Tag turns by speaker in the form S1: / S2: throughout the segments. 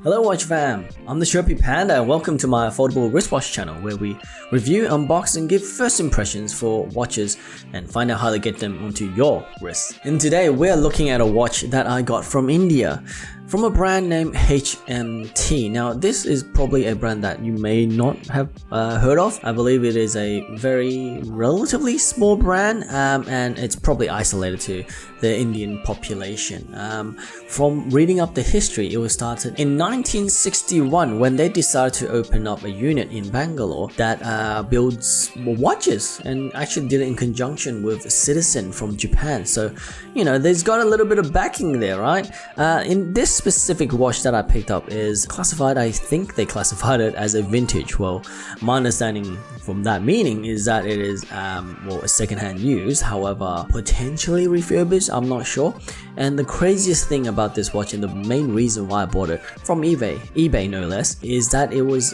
S1: Hello Watch fam, I'm the Chirpy Panda and welcome to my affordable wristwatch channel where we review, unbox and give first impressions for watches and find out how to get them onto your wrist. And today we're looking at a watch that I got from India from a brand named HMT. Now this is probably a brand that you may not have heard of. I believe it is a very relatively small brand and it's probably isolated to the Indian population. From reading up the history, it was started in 1961 when they decided to open up a unit in Bangalore that builds watches and actually did it in conjunction with a citizen from Japan. So, you know, there's got a little bit of backing there, right? In this specific watch that I picked up is classified, I think they classified it as a vintage. Well, my understanding from that meaning is that it is a second-hand use, however potentially refurbished, I'm not sure. And the craziest thing about this watch, and the main reason why I bought it from eBay no less, is that it was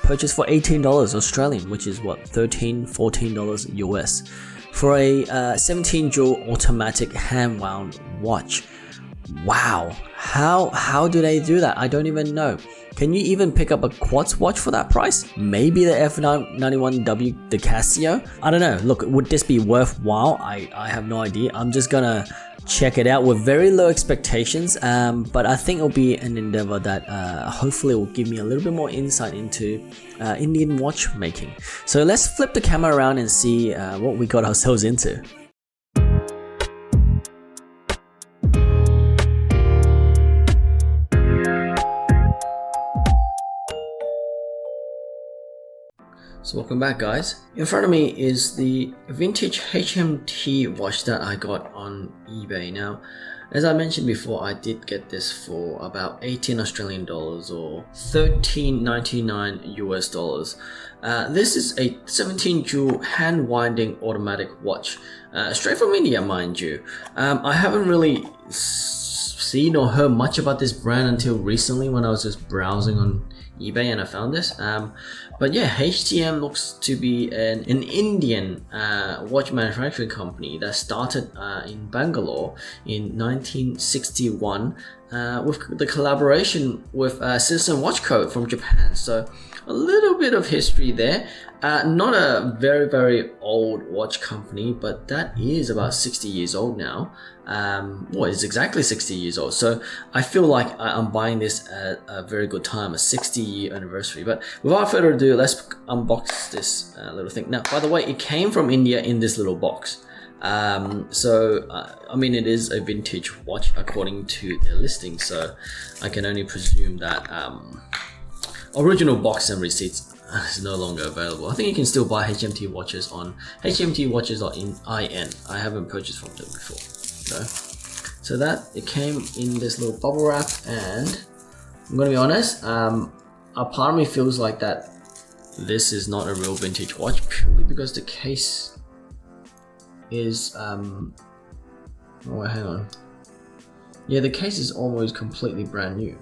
S1: purchased for $18 Australian, which is what, $13-14 US, for a 17 jewel automatic hand wound watch. Wow, how do they do that? I don't even know. Can you even pick up a quartz watch for that price? Maybe the F91W, the Casio? I don't know. Look, would this be worthwhile? I have no idea. I'm just gonna check it out with very low expectations, but I think it'll be an endeavor that hopefully will give me a little bit more insight into Indian watchmaking. So let's flip the camera around and see what we got ourselves into. So welcome back guys. In front of me is the vintage HMT watch that I got on eBay. Now, as I mentioned before, I did get this for about 18 Australian dollars or $13.99 US dollars. This is a 17 jewel hand winding automatic watch, straight from India, mind you. I haven't really seen or heard much about this brand until recently when I was just browsing on eBay and I found this. But yeah, HTM looks to be an Indian watch manufacturing company that started in Bangalore in 1961 with the collaboration with Citizen Watch Co. from Japan. So a little bit of history there. Not a very old watch company, but that is about 60 years old now. Well, it's exactly 60 years old. So I feel like I'm buying this at a very good time, a 60-year anniversary. But without further ado, let's unbox this little thing. Now, by the way, it came from India in this little box. I mean, it is a vintage watch according to their listing, so I can only presume that original box and receipts is no longer available. I think you can still buy HMT watches on hmtwatches.in. I haven't purchased from them before. So that it came in this little bubble wrap, and I'm gonna be honest, a part of me feels like that this is not a real vintage watch purely because the case is oh hang on, yeah, the case is almost completely brand new.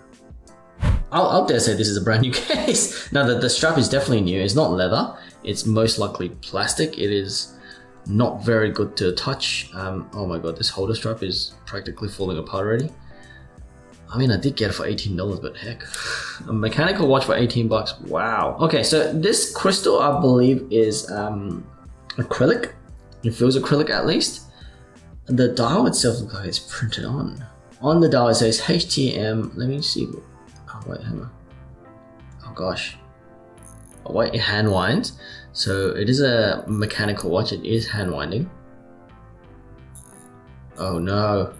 S1: I'll dare say this is a brand new case. Now the strap is definitely new. It's not leather, it's most likely plastic. It is not very good to touch. Oh my god, this holder strap is practically falling apart already. I mean, I did get it for $18, but heck, a mechanical watch for 18 bucks. Wow. Okay, so this crystal I believe is acrylic. It feels acrylic at least. The dial itself looks like it's printed on. On the dial it says HTM. Let me see. Oh wait, hang on. Oh gosh. Oh wait, it hand winds. So it is a mechanical watch. It is hand winding. Oh no.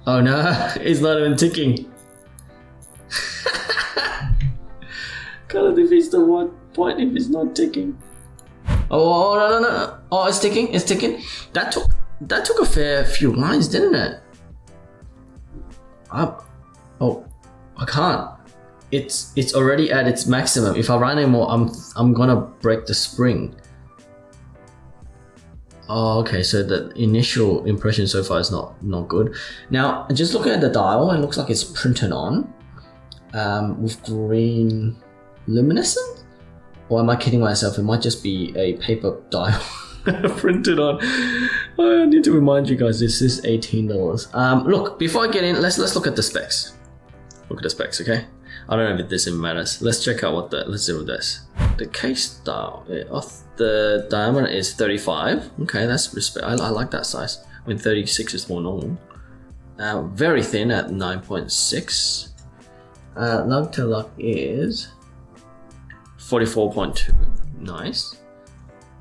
S1: Oh no, it's not even ticking. Kind of defeats the one point if it's not ticking. Oh no. Oh, it's ticking. It's ticking. That took a fair few lines, didn't it? Oh, I can't. It's already at its maximum. If I run anymore, I'm gonna break the spring. Oh, okay. So the initial impression so far is not good. Now, just looking at the dial, it looks like it's printed on with green luminescent. Or am I kidding myself? It might just be a paper dial printed on. I need to remind you guys, this is $18. Look, before I get in, let's look at the specs. Look at the specs, okay? I don't know if this even matters. Let's check out what let's see what this. The case style of the diameter is 35. Okay, that's respect. I like that size. When 36 is more normal. Very thin at 9.6. Lug to lug is 44.2. Nice.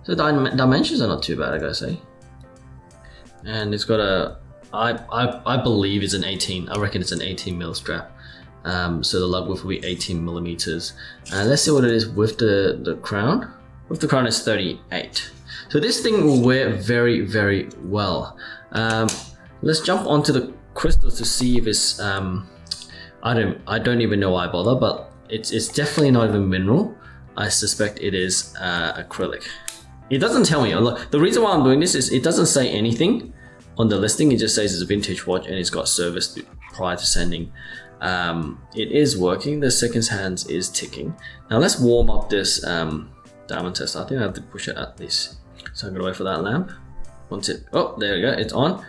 S1: So dimensions are not too bad, I gotta say. And it's got a, I believe it's an 18. I reckon it's an 18 mil strap. So the lug width will be 18 millimeters. Let's see what it is with the crown. With the crown, it's 38. So this thing will wear very, very well. Let's jump onto the crystals to see if it's. I don't even know why I bother, but it's definitely not even mineral. I suspect it is acrylic. It doesn't tell me. Look, the reason why I'm doing this is it doesn't say anything on the listing. It just says it's a vintage watch and it's got service prior to sending. It is working. The seconds hands is ticking. Now let's warm up this diamond test. I think I have to push it at this. So I'm gonna wait for that lamp. Once it, oh, there we go, it's on.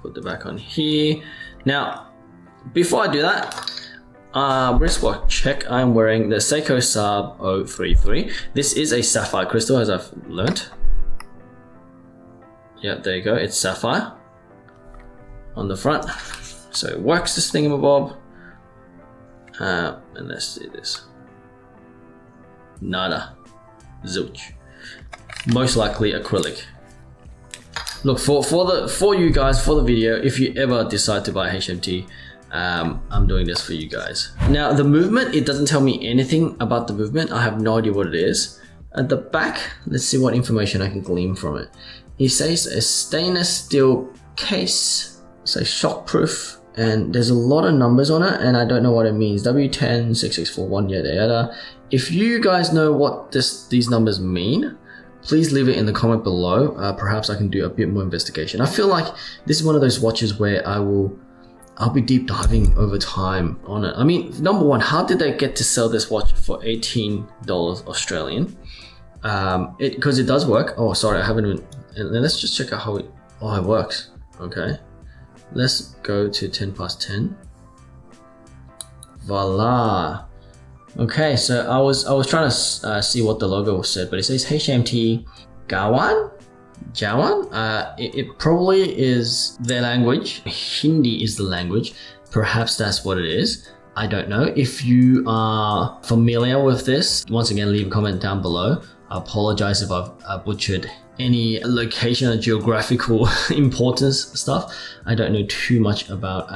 S1: Put it back on here. Now, before I do that, wristwatch check. I'm wearing the Seiko Sub 033. This is a sapphire crystal, as I've learnt. Yeah, there you go. It's sapphire on the front, so it works. This thingamabob. And let's see this. Nada, zilch. Most likely acrylic. Look, for you guys, for the video, if you ever decide to buy HMT, I'm doing this for you guys. Now the movement, it doesn't tell me anything about the movement. I have no idea what it is. At the back, let's see what information I can glean from it. It says a stainless steel case, say shockproof, and there's a lot of numbers on it and I don't know what it means. W10, 6641, yada yada. If you guys know what these numbers mean, please leave it in the comment below. Perhaps I can do a bit more investigation. I feel like this is one of those watches where I'll be deep diving over time on it. I mean, number one, how did they get to sell this watch for $18 Australian? Because it does work. Oh, sorry, I haven't even. And let's just check out how it works. Okay, let's go to 10 past 10. Voila. Okay, so I was trying to see what the logo said, but it says HMT Jawan. It probably is their language. Hindi is the language. Perhaps that's what it is. I don't know. If you are familiar with this, once again, leave a comment down below. I apologize if I've butchered any location or geographical importance stuff. I don't know too much about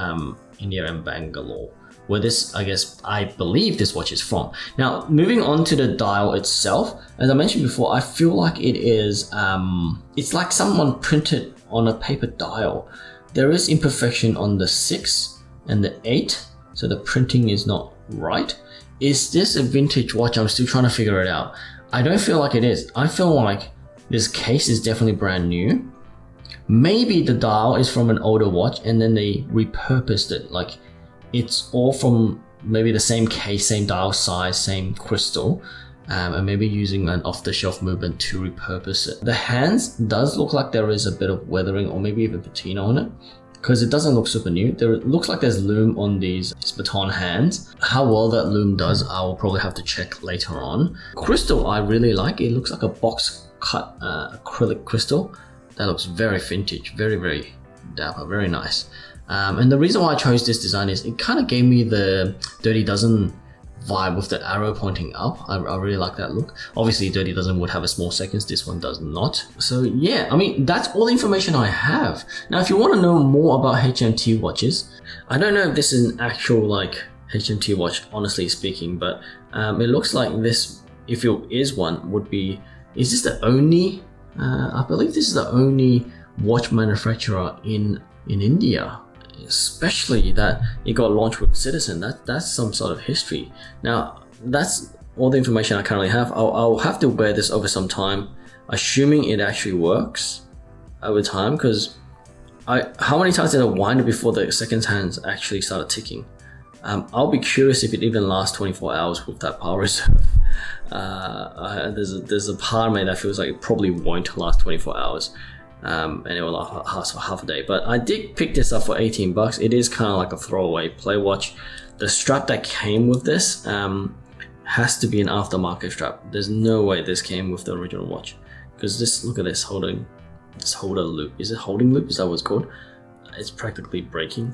S1: India and Bangalore, where I believe this watch is from. Now, moving on to the dial itself, as I mentioned before, I feel like it is, it's like someone printed on a paper dial. There is imperfection on the 6 and the 8, so the printing is not right. Is this a vintage watch? I'm still trying to figure it out. I don't feel like it is. I feel like this case is definitely brand new. Maybe the dial is from an older watch and then they repurposed it. Like, it's all from maybe the same case, same dial size, same crystal, and maybe using an off-the-shelf movement to repurpose it. The hands does look like there is a bit of weathering or maybe even patina on it, because it doesn't look super new. It looks like there's loom on these baton hands. How well that loom does, I will probably have to check later on. Crystal, I really like. It looks like a box cut acrylic crystal. That looks very vintage, very, very dapper, very nice. And the reason why I chose this design is it kind of gave me the Dirty Dozen vibe with the arrow pointing up. I really like that look. Obviously, Dirty Dozen would have a small seconds. This one does not. So yeah, I mean, that's all the information I have. Now, if you want to know more about HMT watches, I don't know if this is an actual like HMT watch, honestly speaking, but it looks like this, if it is one, would be, is this the only, I believe this is the only watch manufacturer in India. Especially that it got launched with Citizen. That's some sort of history. Now, that's all the information I currently have. I'll have to wear this over some time, assuming it actually works over time, because how many times did I wind it before the seconds hands actually started ticking? I'll be curious if it even lasts 24 hours with that power reserve. There's a part of me that feels like it probably won't last 24 hours. And it will last for half a day. But I did pick this up for $18. It is kind of like a throwaway play watch. the strap that came with this has to be an aftermarket strap. There's no way this came with the original watch, because this, look at this holder loop. Is it holding loop? Is that what it's called? It's practically breaking.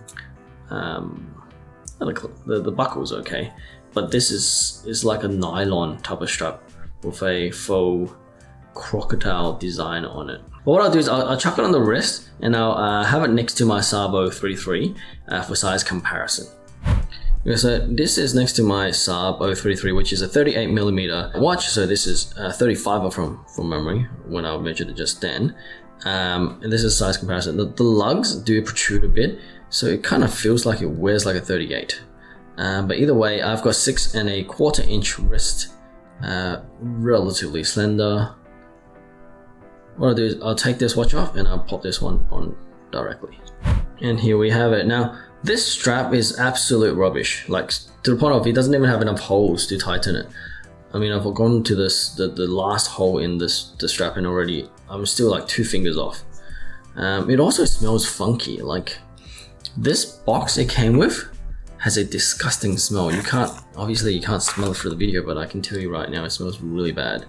S1: The buckle's okay, but this is like a nylon type of strap with a faux crocodile design on it. But what I'll do is I'll chuck it on the wrist, and I'll have it next to my Saab 033 for size comparison. Okay, so this is next to my Saab 033, which is a 38mm watch. So this is 35 from memory when I measured it just then. And this is size comparison. The lugs do protrude a bit, so it kind of feels like it wears like a 38. But either way, I've got 6 1/4 inch wrist, relatively slender. What I'll do is I'll take this watch off and I'll pop this one on directly. And here we have it. Now, this strap is absolute rubbish, like to the point of it doesn't even have enough holes to tighten it. I mean, I've gone to the last hole in the strap, and already I'm still like 2 fingers off. It also smells funky. Like, this box it came with has a disgusting smell. Obviously you can't smell it through the video, but I can tell you right now, it smells really bad.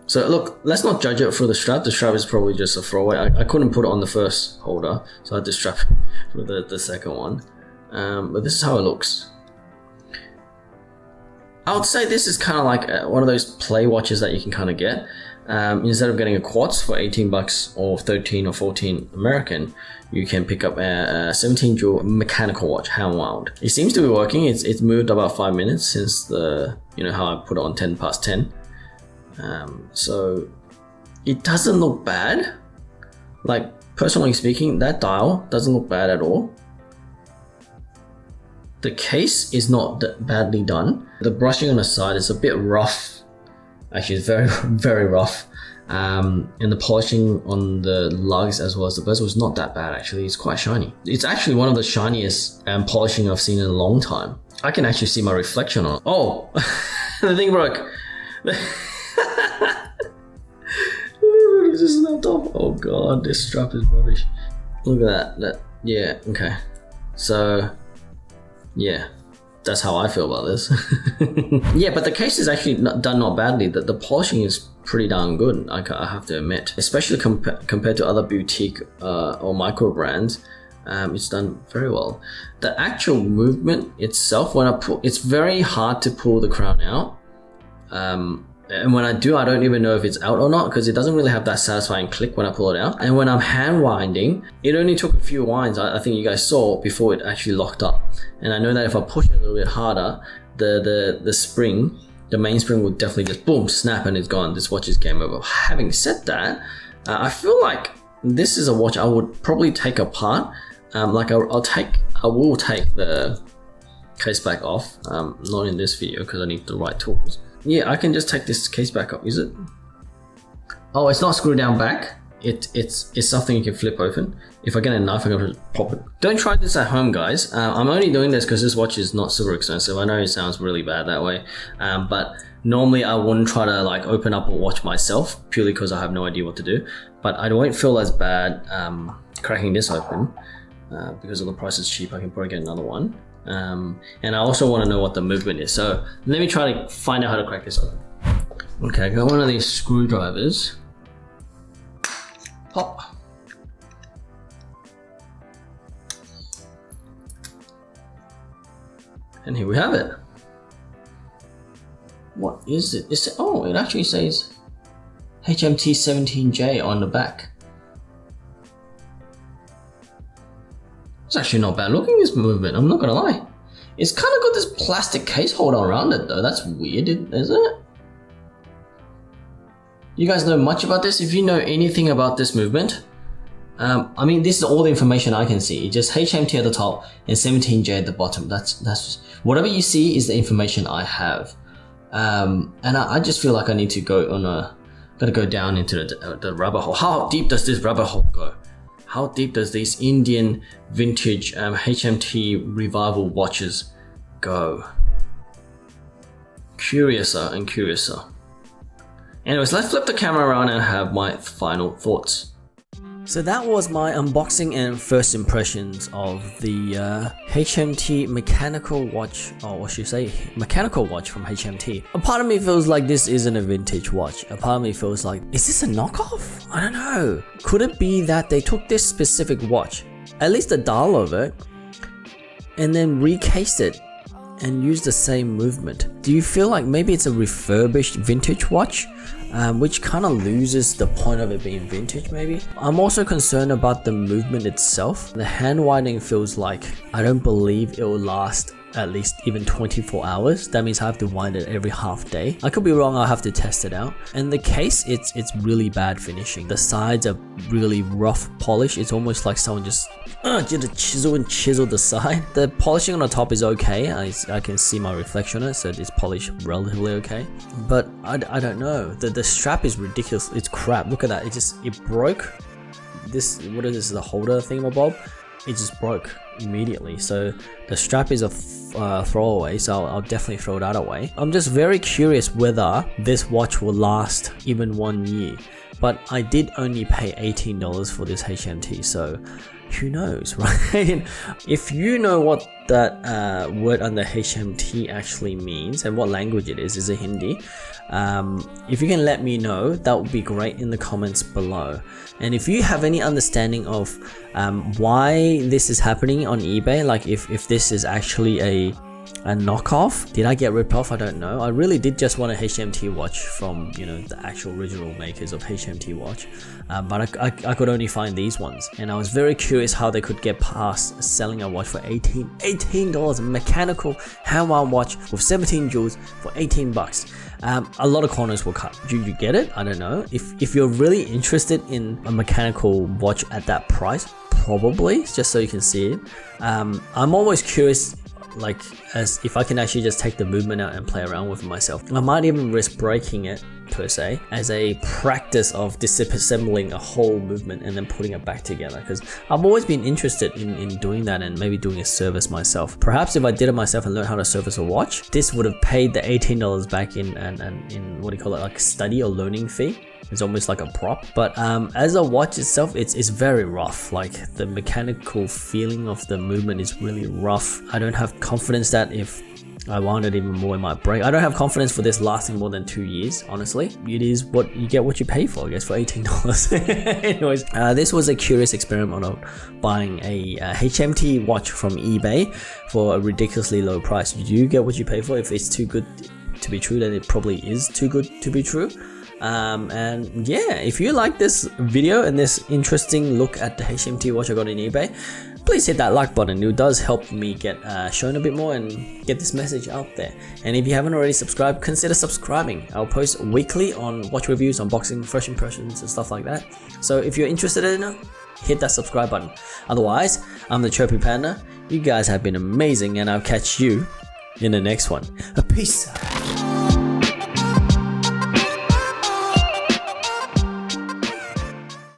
S1: So look, let's not judge it for the strap. The strap is probably just a throwaway. I couldn't put it on the first holder, so I had to strap for the second one. But this is how it looks. I would say this is kind of like one of those play watches that you can kind of get. Instead of getting a quartz for 18 bucks or 13 or 14 American, you can pick up a 17 jewel mechanical watch, hand wound. It seems to be working. It's moved about 5 minutes since how I put it on 10 past 10. So it doesn't look bad. Like, personally speaking, that dial doesn't look bad at all. The case is not badly done. The brushing on the side is a bit rough. Actually, it's very, very rough. And the polishing on the lugs as well as the bezel is not that bad, actually. It's quite shiny. It's actually one of the shiniest polishing I've seen in a long time. I can actually see my reflection on it. Oh, the thing broke. This is not top. Oh god, this strap is rubbish. Look at that. Yeah, okay. So, yeah, that's how I feel about this. Yeah, but the case is actually done not badly. The polishing is pretty darn good, I have to admit. Especially compared to other boutique or micro brands, it's done very well. The actual movement itself, it's very hard to pull the crown out. And when I do, I don't even know if it's out or not, because it doesn't really have that satisfying click when I pull it out. And when I'm hand winding, it only took a few winds, I think you guys saw, before it actually locked up. And I know that if I push it a little bit harder, the spring, the main spring will definitely just boom, snap, and it's gone. This watch is game over. Having said that, I feel like this is a watch I would probably take apart. I will take the case back off, not in this video because I need the right tools. Yeah, I can just take this case back up, is it? Oh, it's not screwed down back. It's something you can flip open. If I get a knife, I'm going to pop it. Don't try this at home, guys. I'm only doing this because this watch is not super expensive. I know it sounds really bad that way, but normally I wouldn't try to like open up a watch myself, purely because I have no idea what to do. But I won't feel as bad cracking this open because of the price is cheap. I can probably get another one. And I also want to know what the movement is, so let me try to find out how to crack this open. Okay, I got one of these screwdrivers. Pop. And here we have it. What is it? It actually says HMT 17J on the back. It's actually not bad looking, this movement, I'm not gonna lie. It's kind of got this plastic case holder around it though. That's weird, isn't it? You guys know much about this? If you know anything about this movement, I mean, this is all the information I can see. It's just HMT at the top and 17J at the bottom. That's just, whatever you see is the information I have. And I just feel like I need to gotta go down into the rabbit hole. How deep does this rabbit hole go? How deep does these Indian vintage HMT revival watches go? Curiouser and curiouser. Anyways, let's flip the camera around and have my final thoughts. So that was my unboxing and first impressions of the HMT Mechnical Watch, or what should I say, Mechnical Watch from HMT. A part of me feels like this isn't a vintage watch. A part of me feels like, is this a knockoff? I don't know. Could it be that they took this specific watch, at least the dial of it, and then recased it and used the same movement? Do you feel like maybe it's a refurbished vintage watch? Which kind of loses the point of it being vintage maybe. I'm also concerned about the movement itself. The hand winding feels like, I don't believe it will last at least even 24 hours. That means I have to wind it every half day. I could be wrong, I'll have to test it out. And the case, it's really bad finishing. The sides are really rough polish. It's almost like someone just did a chisel the side. The polishing on the top is okay. I can see my reflection on it, so it's polished relatively okay. But I don't know. The strap is ridiculous. It's crap. Look at that. It broke. This, what is this? The holder thingamabob? It just broke immediately. So the strap is a throwaway, so I'll definitely throw that away. I'm just very curious whether this watch will last even 1 year. But I did only pay $18 for this HMT, so who knows, right? If you know what that word under HMT actually means and what language it is it Hindi? If you can let me know, that would be great in the comments below. And if you have any understanding of why this is happening on eBay, like if this is actually a knockoff, did I get ripped off? I don't know. I really did just want a HMT watch from, you know, the actual original makers of HMT watch, but I could only find these ones, and I was very curious how they could get past selling a watch for $18, a mechanical hand wound watch with 17 jewels for 18 bucks. A lot of corners were cut. Do you get it? I don't know. If you're really interested in a mechanical watch at that price, probably, just so you can see it. I'm always curious, like, as if I can actually just take the movement out and play around with it myself. I might even risk breaking it per se as a practice of disassembling a whole movement and then putting it back together, because I've always been interested in doing that and maybe doing a service myself. Perhaps if I did it myself and learned how to service a watch, this would have paid the $18 back in what do you call it, like study or learning fee. It's almost like a prop, but as a watch itself, it's very rough. Like, the mechanical feeling of the movement is really rough. I don't have confidence that if I wound it even more, it might break. I don't have confidence for this lasting more than 2 years, honestly. It is what you get, what you pay for, I guess, for $18. Anyways, this was a curious experiment of buying a HMT watch from eBay for a ridiculously low price. You get what you pay for. If it's too good to be true, then it probably is too good to be true. And yeah, if you like this video and this interesting look at the HMT watch I got on eBay, please hit that like button. It does help me get shown a bit more and get this message out there. And if you haven't already subscribed, consider subscribing. I'll post weekly on watch reviews, unboxing, first impressions and stuff like that. So if you're interested in it, hit that subscribe button. Otherwise, I'm the Chirpy Panda. You guys have been amazing, and I'll catch you in the next one. Peace.